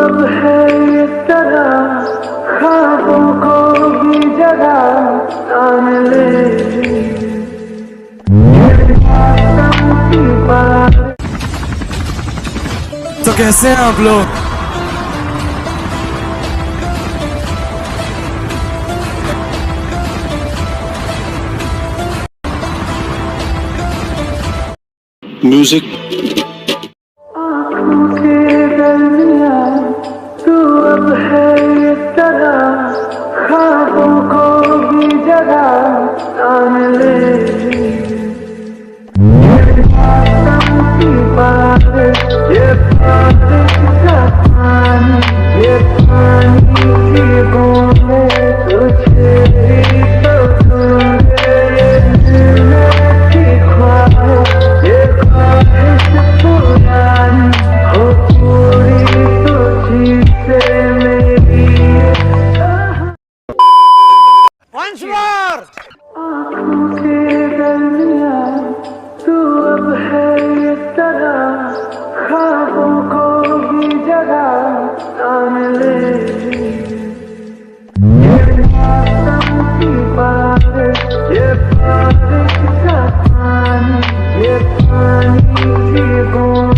अब है इस तरह ख्वाबों को भी जगह तान ले तो कैसे हैं आप लोग? म्यूजिक आँखों के दरमियाँ तू अब है इस तरह ख्वाबों को भी जगह तान ले ये बारिश का पानी ये पानी की बूंदें तुझे ही तो ढूंढे ये जीने की ख्वाहिश ये ख्वाहिश पुरानी हो पूरी तुझी से मेरी Once more! आँखों के दरमियाँ तू अब है इस तरह ख्वाबों को भी जगह तान ले ये मौसम की बारिश ये बारिश का पानी ये पानी की बूंद